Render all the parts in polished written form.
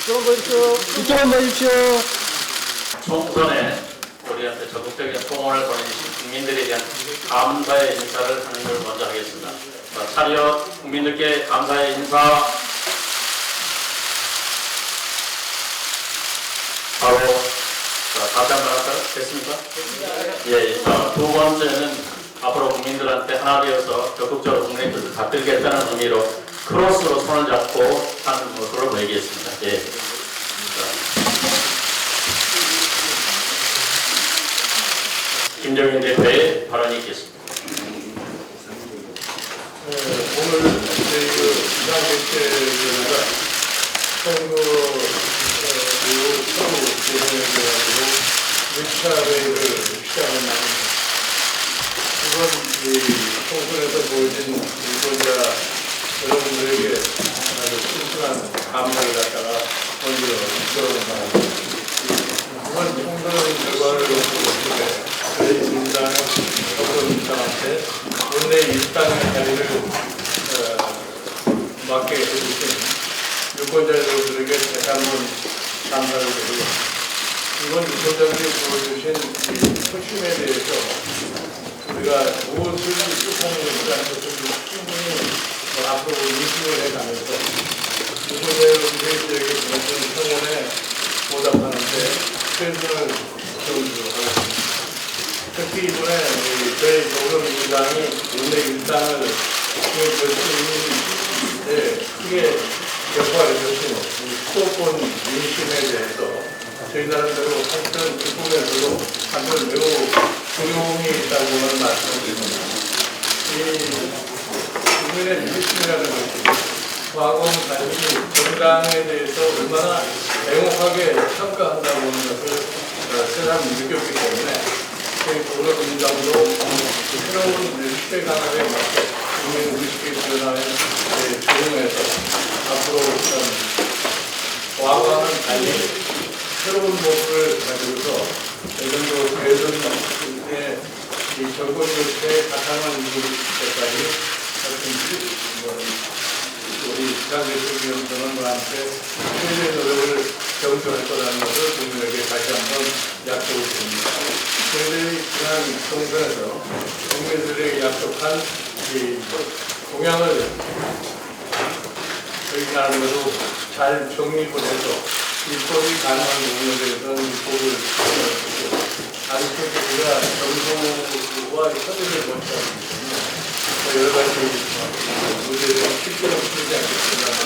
이쪽으로 봐주십시오. 총선에 우리한테 적극적인 포옹을 보내주신 국민들에 대한 감사의 인사를 하는 걸 먼저 하겠습니다. 자, 차렷 국민들께 감사의 인사. 바로 다시 한번 할까요? 됐습니까? 예. 자, 두 번째는 앞으로 국민들한테 하나 되어서 적극적으로 국민의 뜻을 받들겠다는 의미로 크로스로 손을 잡고 하는 모습을 보이겠습니다. 예. 자. 김정인 대표의 발언이 있겠습니다. 오늘 저희 비상대책위원회가 선거 처우 대응에 대해서 6차 회의를 시작합니다. 이번 총선에서 보여진 유권자 여러분들에게 아주 순수한 감사를 갖다가 먼저 드러납니다. 이번 총선 결과를 놓고 저희 민주당은 더불어민주당한테 원내 일당의 자리를 맡게 해주신 유권자 여러분들에게 다시 한번 감사를 드리고, 이번 유권자들이 보여주신 표심에 대해서 우리가 무엇을 수통하는 것을 충분히 앞으로 인식을 해가면서 유권자 여러분들에게 보내준 청원에 보답하는데 최선을 다하도록 하겠습니다. 특히 이번에 저희 더불어민주당이 원내 일당을 줄 수 있는 크게 역할을 해주신 수도권 민심에 대해서 저희 나름대로 사실은 그 부분에서도 사실 매우 두려움이 있다고는 말씀드립니다. 이 국민의 민심이라는 것이 과거는 단지 정당에 대해서 얼마나 냉혹하게 평가한다고 하는 것을 새삼 느꼈기 때문에 저희 더불어민주당도 새로운 시대 강압에 맞게 국민 의식의 변화에 적응해서 앞으로 과거와는 달리 새로운 모습을 가지고서 내년도 대선의 이 정권 교체에 바탕을 이룰 때까지 우리 비상대책위원회는 함께 최대의 노력을 경주할 거라는 것을 국민에게 다시 한번 약속을 드립니다. 저희들이 지난 총선에서 국민들에게 약속한 이 공약을 저희 나름대로 잘 정립을 해서 입법이 가능한 부분에 대해서는 입법을 하고, 아직까지 우리가 정부와 협의를 못하기 때문에 여러 가지 문제들이 실제로 풀리지 않겠습니다만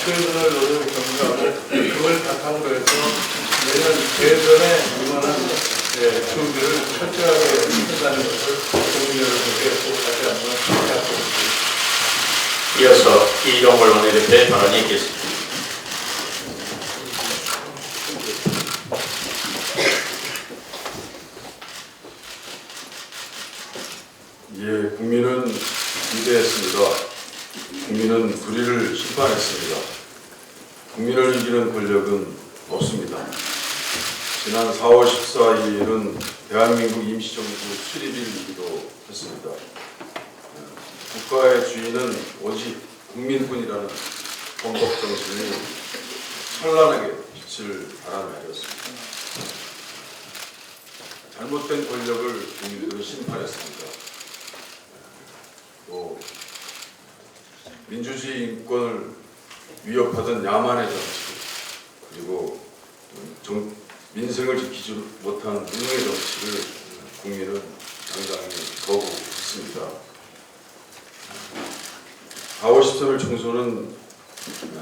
최선을 노력을 경주하고 그걸 바탕으로 해서 내년 대선에 임하는 준비를 철저하게 한다는 것을 국민 여러분께 꼭 다시 한번 약속드립니다. 이어서 이종걸 원내대표의 발언이 있겠습니다. 예, 국민은 위대했습니다. 국민은 불의를 심판했습니다. 국민을 이기는 권력은 없습니다. 지난 4월 14일은 대한민국 임시정부 수립일이기도 했습니다. 국가의 주인은 오직 국민뿐이라는 헌법 정신이 찬란하게 빛을 발한 날이었습니다. 잘못된 권력을 국민들은 심판했습니다. 또 민주주의 인권을 위협하던 야만의 정치, 그리고 민생을 지키지 못한 운영의 정치를 국민은 상당히 거부했습니다. 4월 13일 총선은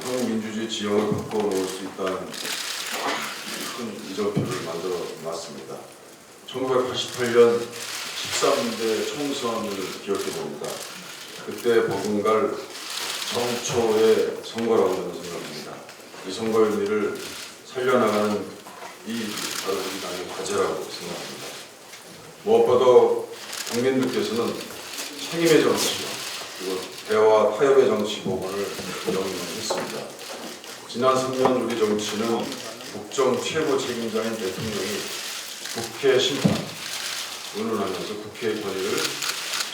한국 민주주의 지형을 바꿔놓을 수 있다는 큰 이정표를 만들어 놨습니다. 1988년 13대 총선을 기억해 봅니다. 그때 버금갈 정초의 선거라고 저는 생각합니다. 이 선거 의미를 살려나가는 이 바로 우리 당의 과제라고 생각합니다. 무엇보다 국민들께서는 책임의 정치, 그리고 대화 타협의 정치 복원을 명령했습니다. 지난 3년 우리 정치는 국정 최고 책임자인 대통령이 국회 심판, 운운하면서 국회의 권위를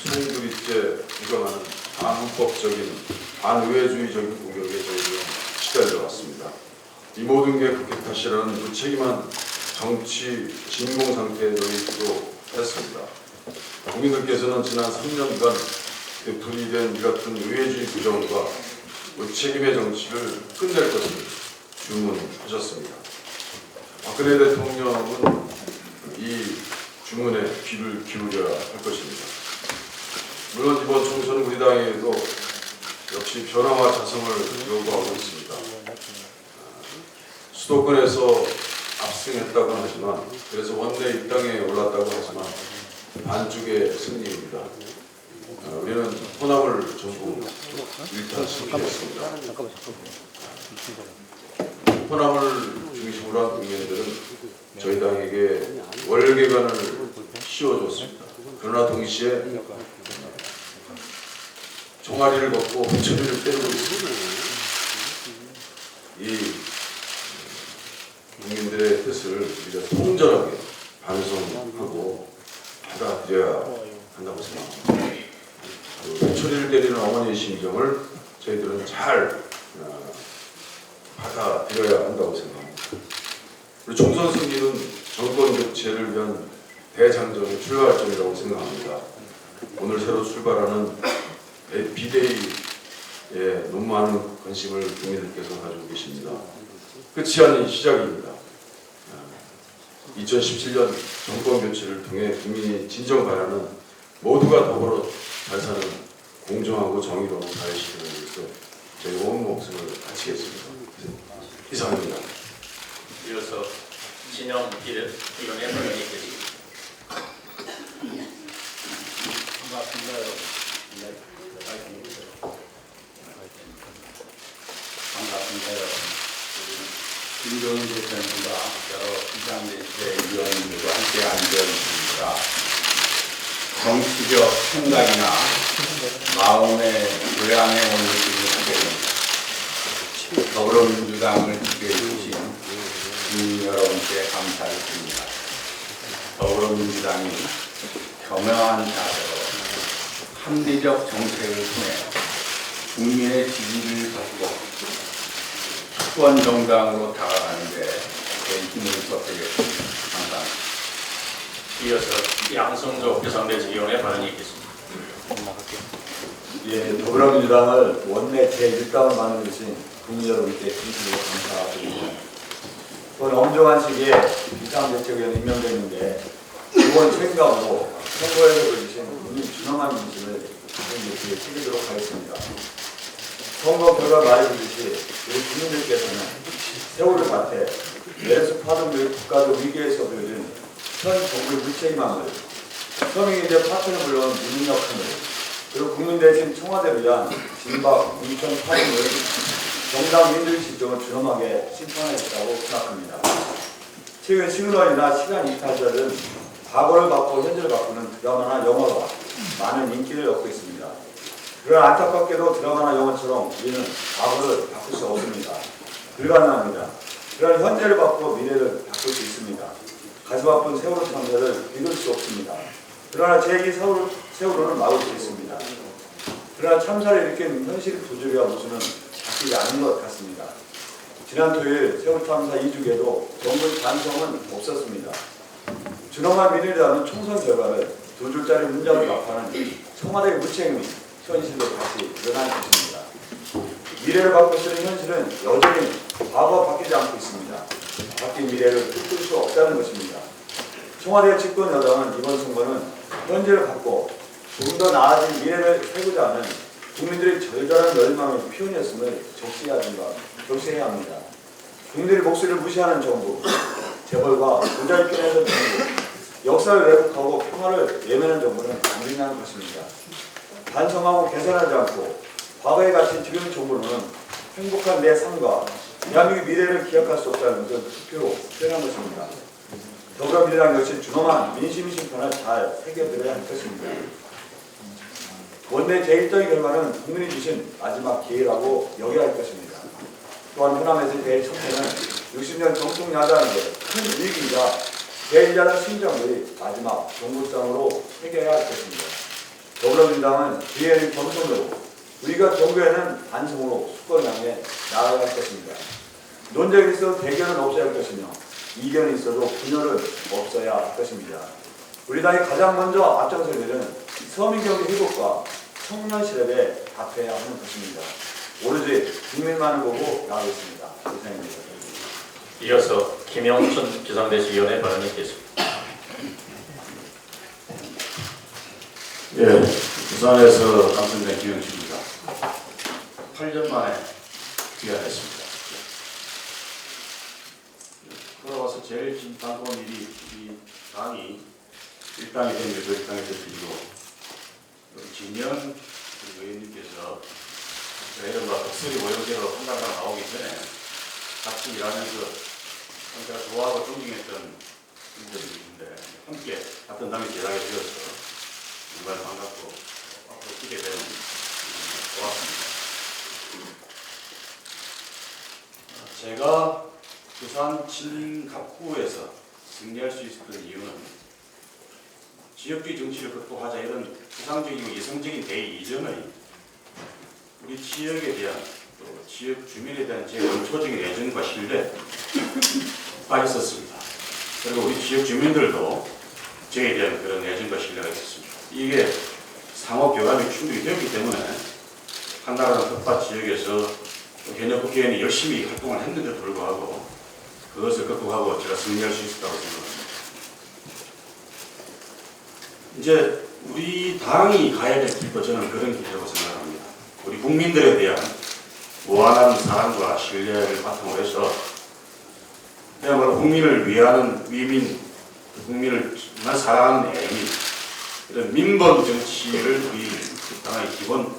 송두리째 부정하는 반헌법적인 반의회주의적인 공격에 저희들은 시달려 왔습니다. 이 모든 게 국회 탓이라는 무책임한 정치 진공 상태에 놓이기도 했습니다. 국민들께서는 지난 3년간 되풀이된 이 같은 의회주의 부정과 무책임의 정치를 끝낼 것을 주문하셨습니다. 박근혜 대통령은 이 주문에 귀를 기울여야 할 것입니다. 물론 이번 총선은 우리 당에도 역시 변화와 자성을 요구하고 있습니다. 수도권에서 압승했다고 하지만, 그래서 원내 입당에 올랐다고 하지만 반죽의 승리입니다. 우리는 호남을 전부 일타시켰습니다. 호남을 중심으로 한 국민들은 저희 당에게 월계관을 씌워줬습니다. 그러나 동시에 종아리를 걷고 회초리를 때리고 있습니다. 이 국민들의 뜻을 우리가 통절하게 반성하고 받아들여야 한다고 생각합니다. 회초리를 때리는 어머니의 심정을 저희들은 잘 받아들여야 한다고 생각합니다. 우리 총선 승리는 정권 교체를 위한 대장정의 출발점이라고 생각합니다. 오늘 새로 출발하는 비대위에 너무 많은 관심을 국민들께서 가지고 계십니다. 끝이 아닌 시작입니다. 2017년 정권 교체를 통해 국민이 진정 바라는 모두가 더불어 잘 사는 공정하고 정의로운 사회 시대를 위해서 저희 온 목숨을 바치겠습니다. 이상입니다. 이어서 진영 의원의 발언이 있겠습니다. 반갑습니다, 여러분. 반갑습니다, 여러분. 김종인 대표님과 여러 비상대책 위원님들과 함께 앉아있습니다. 정치적 생각이나 마음의 교양에 오늘 하게 됩니다. 더불어민주당을 지지해 주신 국민 여러분께 감사를 드립니다. 더불어민주당이 겸허한 자세로 합리적 정책을 통해 국민의 지지를 받고 수권 정당으로 다가가는 데 제 힘을 써드리겠습니다. 감사합니다. 이어서 양성조 비상대책위원의 발언이 있겠습니다. 예, 더불어민주당을 원내 제1당을 만들어주신 국민 여러분께 진심으로 감사드립니다. 이번 엄중한 시기에 비상대책위원회 임명됐는데 이번 책임감으로 선거에서 보여주신 국민 준엄한 민심을 국민들께 챙기도록 하겠습니다. 선거 결과 말해주듯이 우리 국민들께서는 세월을 바태 내에서 파동된 국가적 위기에서 보여준 현 정부의 무책임함을, 서민의제 파천을 불러온 무능력함을, 그리고 국민 대신 청와대를 위한 진박, 공천 파동을 정당 민주주의 시점을 준엄하게 심판하겠다고 생각합니다. 최근 시그널이나 시간 이탈자들은 과거를 바꾸고 현재를 바꾸는 드라마나 영화가 많은 인기를 얻고 있습니다. 그러나 안타깝게도 드라마나 영화처럼 우리는 과거를 바꿀 수 없습니다. 불가능합니다. 그러나 현재를 바꾸고 미래를 바꿀 수 있습니다. 가슴 아픈 세월호 참사를 믿을 수 없습니다. 그러나 제2 세월호는 막을 수 있습니다. 그러나 참사를 일으킨 현실 도저리와 모습은 바뀌지 않은 것 같습니다. 지난 토요일 세월호 참사 2주기에도 정부의 반성은 없었습니다. 준엄한 민주당은 총선 결과를 두 줄짜리 문장을 막하는 청와대의 무책임이 현실로 다시 드러난 것입니다. 미래를 바꿀 수 있는 현실은 여전히 과거와 바뀌지 않고 있습니다. 바뀐 미래를 꿈꿀 수 없다는 것입니다. 청와대 집권 여당은 이번 선거는 현재를 바꿔 조금 더 나아진 미래를 세우자 하는 국민들의 절절한 열망의 표현이었음을 적시해야 합니다. 국민들의 목소리를 무시하는 정부, 재벌과 부자의 편에서 정부, 역사를 왜곡하고 평화를 예매하는 정부는 안 된다는 것입니다. 반성하고 개선하지 않고 과거에 갇힌 지금 정부는 행복한 내 삶과 대한민국의 미래를 기약할 수 없다는 것을 투표로 표현한 것입니다. 더불어민주당 역시 준엄한 민심의 심판을 잘 새겨들어야 할 것입니다. 원내 제1당의 결과는 국민이 주신 마지막 기회라고 여겨야 할 것입니다. 또한 호남에서의 대청소는 60년 정통 야당에게 큰 위기이자 제1야는 심정의 마지막 종부성으로 새겨야 할 것입니다. 더불어민주당은 기회를 겸손으로 우리가 정부에는 반성으로 수권 향해 나아갈 것입니다. 논쟁이 있어도 대결은 없어야 할 것이며 이견이 있어도 분열은 없어야 할 것입니다. 우리 당이 가장 먼저 앞장서야 되는 서민경제 회복과 청년 실업에 답해야 하는 것입니다. 오로지 국민만을 보고 나아가겠습니다. 이상입니다. 이어서 김영춘 비상대책위원회 발언이 있겠습니다. 예, 부산에서 당선된 김영춘입니다. 8년 만에 귀환했습니다. 돌아와서 제일 반가운 일이 이 당이 일당이 된 것도 일당이 됐고 진영 의원님께서 저 이른바 독수리 모형제로 한달간 나오기 전에 같이 일하면서 제가 좋아하고 존경했던 분들이 있는데 함께 같은 당에 제작이 되어서 정말 반갑고 앞으로 기대되는 고맙습니다. 제가 부산 친갑구에서 승리할 수 있었던 이유는 지역주의 정치를 극복하자 이런 추상적이고 이성적인 대의 이전의 우리 지역에 대한 또 지역 주민에 대한 제 원초적인 애정과 신뢰가 있었습니다. 그리고 우리 지역 주민들도 저에 대한 그런 애정과 신뢰가 있었습니다. 이게 상호 교감이 충분히 되었기 때문에 한나라는 텃밭 지역에서 현역 국회의원이 열심히 활동을 했는데도 불구하고 그것을 극복하고 제가 승리할 수 있었다고 생각합니다. 이제 우리 당이 가야 될 길도 저는 그런 길이라고 생각합니다. 우리 국민들에 대한 무한한 사랑과 신뢰를 바탕으로 해서 그야말로 국민을 위하는 위민, 국민을 정말 사랑하는 애민, 이런 민본 정치를 우리 당의 기본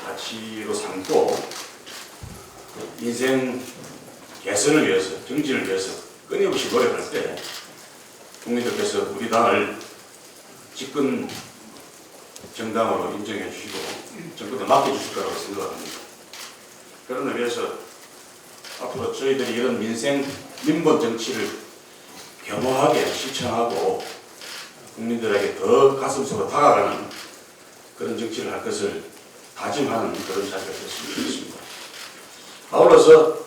가치로 삼고 인생 개선을 위해서, 정진을 위해서 끊임없이 노력할 때 국민들께서 우리 당을 집권 정당으로 인정해 주시고 정권에 맡겨주실 거라고 생각합니다. 그런 의미에서 앞으로 저희들이 이런 민본 정치를 겸허하게 실천하고 국민들에게 더 가슴속으로 다가가는 그런 정치를 할 것을 다짐하는 그런 자리가 됐으면 좋겠습니다. 아울러서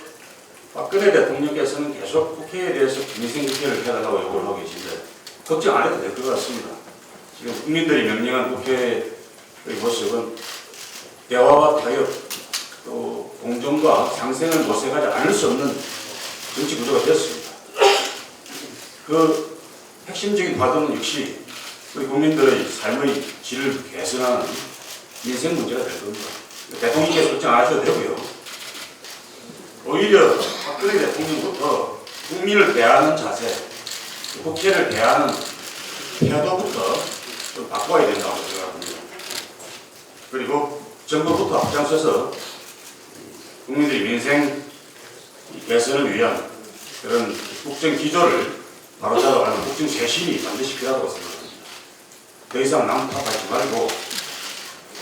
박근혜 대통령께서는 계속 국회에 대해서 민생국회를 해달라고 요구를 하고 계신데 걱정 안 해도 될 것 같습니다. 지금 국민들이 명령한 국회의 모습은 대화와 타협 또 공정과 상생을 모색하지 않을 수 없는 정치 구조가 되었습니다. 그 핵심적인 과도는 역시 우리 국민들의 삶의 질을 개선하는 민생 문제가 될 겁니다. 대통령께서 걱정 안 하셔도 되고요. 오히려 박근혜 대통령부터 국민을 대하는 자세, 국회를 대하는 태도부터 좀 바꿔야 된다고 생각합니다. 그리고 정부부터 앞장서서 국민들의 민생 개선을 위한 그런 국정 기조를 바로잡아가는 국정 쇄신이 반드시 필요하다고 생각합니다. 더 이상 남 탓하지 말고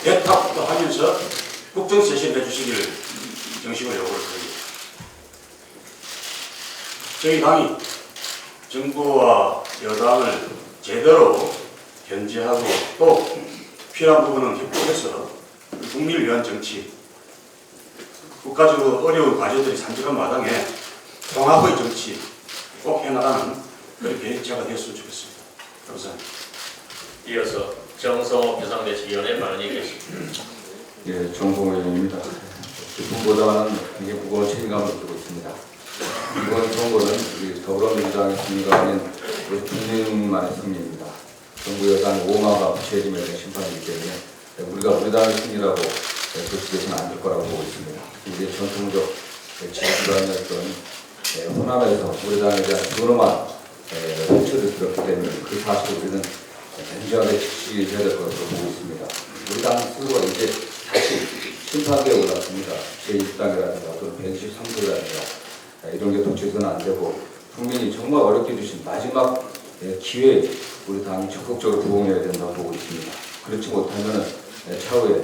내 탓부터 하면서 국정 쇄신을 해주시기를 정식으로 요구를 드립니다. 저희 당이 정부와 여당을 제대로 견제하고 또 필요한 부분은 협력해서 국민을 위한 정치, 국가적으로 어려운 과제들이 산적한 마당에 통합의 정치 꼭 해나가는 그런 계획자가 되었으면 좋겠습니다. 감사합니다. 이어서 정성호 비상대책위원회 발언이 있겠습니다. 예, 정성호 의원입니다. 기쁨보다는 굉장히 무거운 책임감을 느끼고 있습니다. 이번 선거는 우리 더불어민주당의 승리가 아닌 우리 국민만의 승리입니다. 정부 여당의 오마가 부채림에 대한 심판이기 때문에 우리가 우리 당의 승리라고 도치되지는 않을 거라고 보고 있습니다. 우리의 전통적 지지관이었던 호남에서 우리 당에 대한 근엄한 호출을 들었기 때문에 그 사실을 우리는 냉정하게 지지해야 될 것으로 보고 있습니다. 우리 당 스스로가 이제 다시 심판대에 올랐습니다. 제1당이라든가 또는 123조라든가 이런 게 도출돼서는 안 되고 국민이 정말 어렵게 주신 마지막 기회에 우리 당이 적극적으로 부응해야 된다고 보고 있습니다. 그렇지 못하면 차후에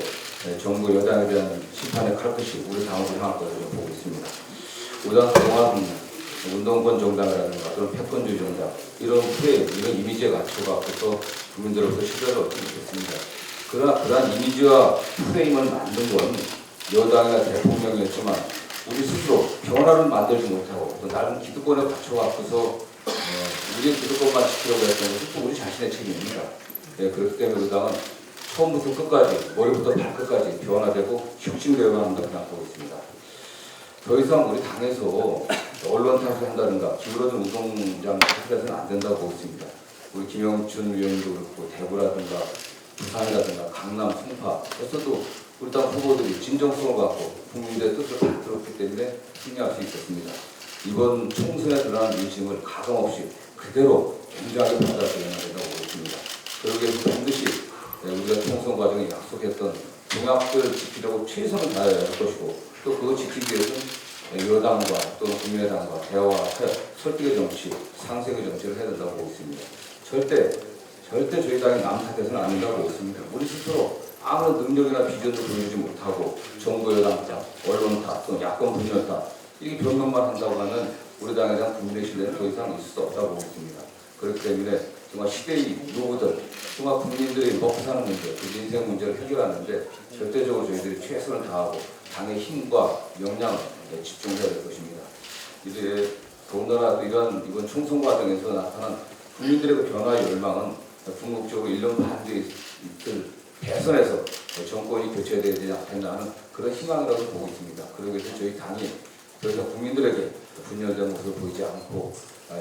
정부 여당에 대한 심판의 칼끝이 우리 당으로 향할 것으로 보고 있습니다. 우리 당 동안 운동권 정당이라든가 또는 패권주의 정당 이런 프레임, 이런 이미지에 갖춰갖고서 국민들로부터 시대를 얻지 못했습니다. 그러나 그러한 이미지와 프레임을 만든 건 여당이나 대통령이었지만 우리 스스로 변화를 만들지 못하고 또 나름 기득권에 갖춰갖고서 우리의 기득권만 지키려고 했던 것은 또 우리 자신의 책임입니다. 네, 그렇기 때문에 여당은 처음부터 끝까지 머리부터 발끝까지 변화되고 혁신되어야 한다고 생각하고 있습니다. 더 이상 우리 당에서 언론 탓을 한다든가 기울어진 운동장 탓을 해서는 안 된다고 보고 있습니다. 우리 김영춘 위원도 그렇고 대구라든가 부산이라든가 강남, 송파에서도 우리 당 후보들이 진정성을 갖고 국민들의 뜻을 다 들었기 때문에 승리할 수 있었습니다. 이번 총선에 드러난 민심을 가감없이 그대로 굉장히 받아들여야 된다고 보고 있습니다. 그러기 위해서 반드시 우리가 총선 과정에 약속했던 공약을 지키려고 최선을 다해야 할 것이고 또 그거 지키기 위해서는 여당과 또는 국민의당과 대화와 설득의 정치, 상생의 정치를 해야 된다고 보고 있습니다. 절대 저희 당이 남 탓해서는 안 된다고 보고 있습니다. 우리 스스로 아무런 능력이나 비전도 보여주지 못하고 정부 여당 탓, 언론 탓, 또는 야권 분열 탓 이렇게 변명만 한다고 하면 우리 당에 대한 국민의 신뢰는 더 이상 있을 수 없다고 보고 있습니다. 그렇기 때문에 정말 시대의 요구들, 정말 국민들이 먹고 사는 문제, 그 인생 문제를 해결하는데 절대적으로 저희들이 최선을 다하고 당의 힘과 역량을 집중해야 될 것입니다. 이제 더군다나 이번 총선 과정에서 나타난 국민들의 그 변화의 열망은 궁극적으로 1년 반 뒤에 있을 대선에서 정권이 교체되어야 되지 않겠나 하는 그런 희망이라고 보고 있습니다. 그러기 위해서 저희 당이 더 이상 국민들에게 분열된 모습을 보이지 않고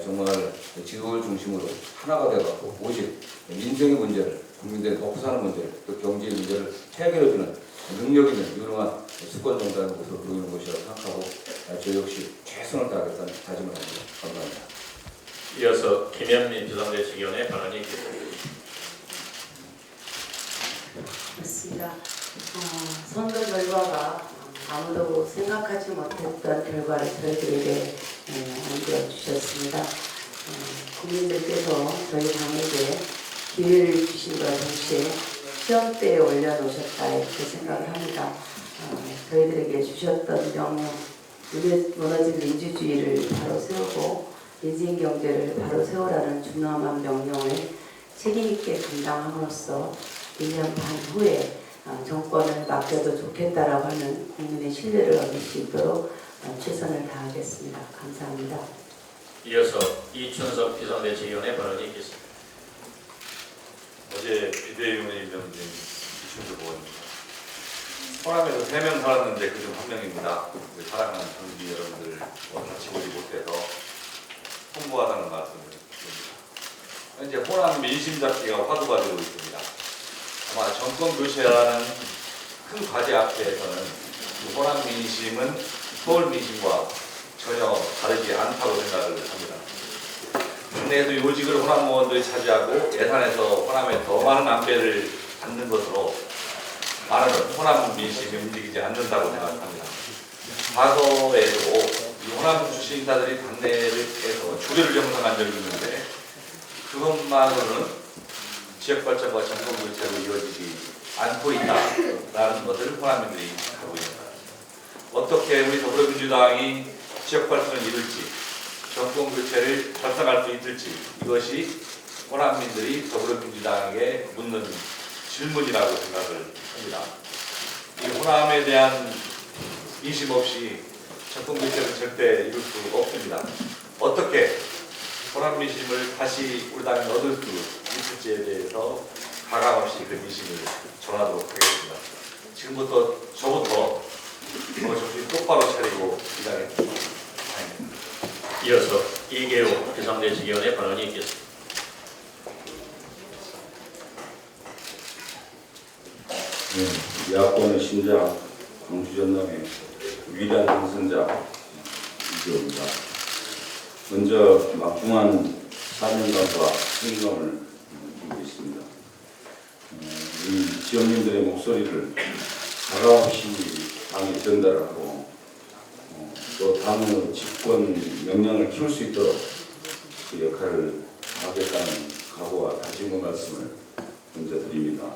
정말 지도를 중심으로 하나가 되어갖고 오직 민생의 문제를, 국민들의 먹고 사는 문제를, 또 경제의 문제를 해결해주는 능력 있는 유능한 수권 정당의 모습을 보이는 것이라고 생각하고 저 역시 최선을 다하겠다는 다짐을 합니다. 감사합니다. 이어서 김현민 비상대책위원회 발언이 있겠습니다. 그렇습니다. 선거 결과가 아무도 생각하지 못했던 결과를 저희들에게 안겨주셨습니다. 국민들께서 저희 당에게 기회를 주신 것 동시에 시험대에 올려놓으셨다 이렇게 생각을 합니다. 저희들에게 주셨던 명령, 무너진 민주주의를 바로 세우고 민생경제를 바로 세우라는 준엄한 명령을 책임있게 감당함으로써 1년 반 후에 정권을 맡겨도 좋겠다라고 하는 국민의 신뢰를 얻을 수 있도록 최선을 다하겠습니다. 감사합니다. 이어서 이춘석 비상대책위원회 발언이 있겠습니다. 어제 비대위원회 임명된 이춘석 의원입니다. 호남에서 3명 살았는데 그중 1명입니다. 우리 사랑하는 정비 여러분들 오늘 같이 오지 못해서 홍보하다는 말씀을 드립니다. 현재 호남 민심 잡기가 화두가 되고 있습니다. 아마 정권 교체라는 큰 과제 앞에서는 호남 민심은 서울 민심과 전혀 다르지 않다고 생각을 합니다. 국내에도 요직을 호남 의원들이 차지하고 예산에서 호남에 더 많은 안배를 받는 것으로 많은 호남 민심이 움직이지 않는다고 생각합니다. 과거에도 이 호남 출신 인사들이 당내에서 주류를 형성한 적이 있는데 그것만으로는 지역 발전과 정권 교체로 이어지지 않고 있다라는 것을 호남민들이 하고 있습니다. 어떻게 우리 더불어민주당이 지역 발전을 이룰지 정권 교체를 달성할 수 있을지 이것이 호남민들이 더불어민주당에게 묻는 질문이라고 생각을 합니다. 이 호남에 대한 민심 없이 정권 교체는 절대 이룰 수 없습니다. 어떻게 호남 민심을 다시 우리 당이 얻을 수 있을지에 대해서 가감없이 그 민심을 전하도록 하겠습니다. 지금부터 저부터 정신 똑바로 차리고 이 당에 이어서 이계호 비상대책위원회 발언이 있겠습니다. 네, 야권의 신장 광주전남의 위대한 당선자 이계호입니다. 먼저 막중한 사명감과 책임감을 느끼고 있습니다. 이 지역민들의 목소리를 가감없이 당에 전달하고 또 당의 집권 역량을 키울 수 있도록 그 역할을 하겠다는 각오와 다짐의 말씀을 먼저 드립니다.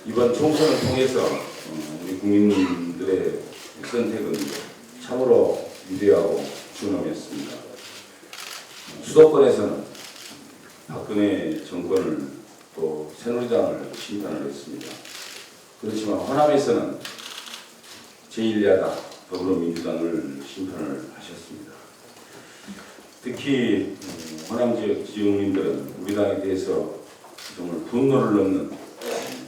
이번 총선을 통해서 우리 국민들의 선택은 참으로 위대하고 준엄했습니다. 수도권에서는 박근혜 정권을 또 새누리당을 심판을 했습니다. 그렇지만 호남에서는 제1야당 더불어민주당을 심판을 하셨습니다. 특히 호남 지역 지역민들은 우리 당에 대해서 정말 분노를 넘는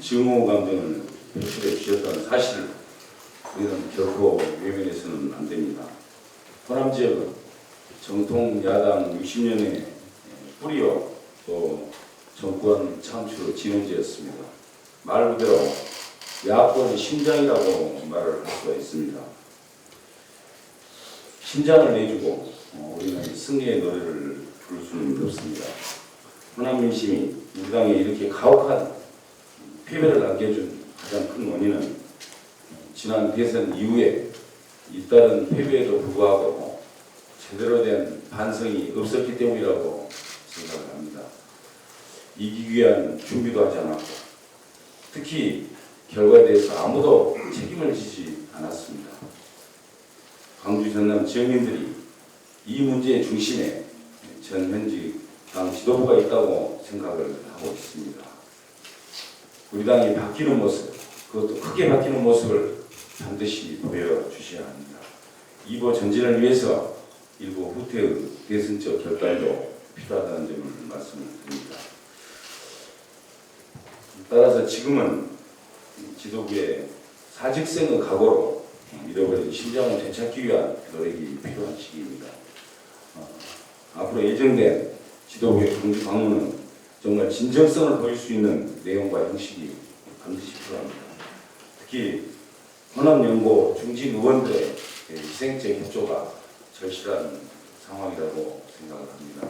증오 감정을 표출해 주셨다는 사실을 우리는 결코 외면해서는 안 됩니다. 호남 지역은 정통 야당 60년의 뿌리와 또 정권 창출 진원지였습니다. 말 그대로 야권의 심장이라고 말을 할 수가 있습니다. 심장을 내주고 우리는 승리의 노래를 부를 수는 없습니다. 호남 민심이 우리 당에 이렇게 가혹한 패배를 안겨준 가장 큰 원인은 지난 대선 이후에 잇따른 패배에도 불구하고 제대로 된 반성이 없었기 때문이라고 생각을 합니다. 이기기 위한 준비도 하지 않았고 특히 결과에 대해서 아무도 책임을 지지 않았습니다. 광주 전남 지역민들이 이 문제의 중심에 전 현직 당 지도부가 있다고 생각을 하고 있습니다. 우리 당이 바뀌는 모습, 그것도 크게 바뀌는 모습을 반드시 보여주셔야 합니다. 이보 전진을 위해서 일부 후퇴의 대선적 결단도 필요하다는 점을 말씀을 드립니다. 따라서 지금은 지도부의 사직생의 각오로 잃어버린 심장을 되찾기 위한 노력이 필요한 시기입니다. 앞으로 예정된 지도부의 광주 방문은 정말 진정성을 보일 수 있는 내용과 형식이 반드시 필요합니다. 특히 호남연고 중진 의원들의 희생적 협조가 절실한 상황이라고 생각을 합니다.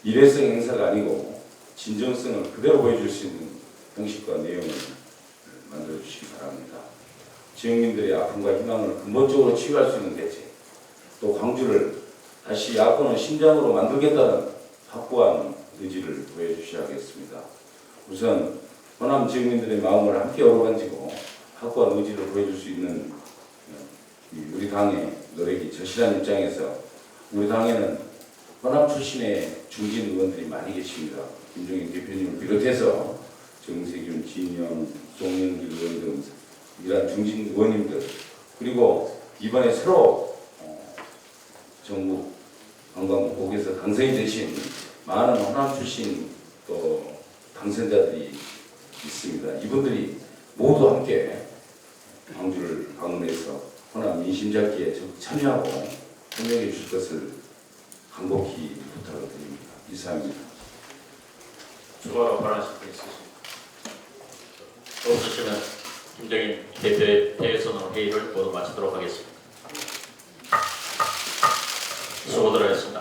일회성 행사가 아니고 진정성을 그대로 보여줄 수 있는 형식과 내용을 만들어 주시기 바랍니다. 지역민들의 아픔과 희망을 근본적으로 치유할 수 있는 대책, 또 광주를 다시 야권의 심장으로 만들겠다는 확고한 의지를 보여주셔야겠습니다. 우선 호남 지역민들의 마음을 함께 어루만지고 확고한 의지를 보여줄 수 있는 우리 당의 노력이 절실한 입장에서 우리 당에는 호남 출신의 중진 의원들이 많이 계십니다. 김종인 대표님을 비롯해서 정세균, 진영, 송영길 의원 등 이러한 중진 의원님들, 그리고 이번에 새로 전국 관광국에서 당선이 되신 많은 호남 출신 또 당선자들이 있습니다. 이분들이 모두 함께 광주를 방문해서 호남 민심 잡기에 적극 참여하고 협력해 주실 것을 간곡히 부탁을 드립니다. 이상입니다. 추가로 발언하실 분 있으십니까? 없으시면 김정인 대표의 대회선언 회의를 모두 마치도록 하겠습니다. 수고들 하셨습니다.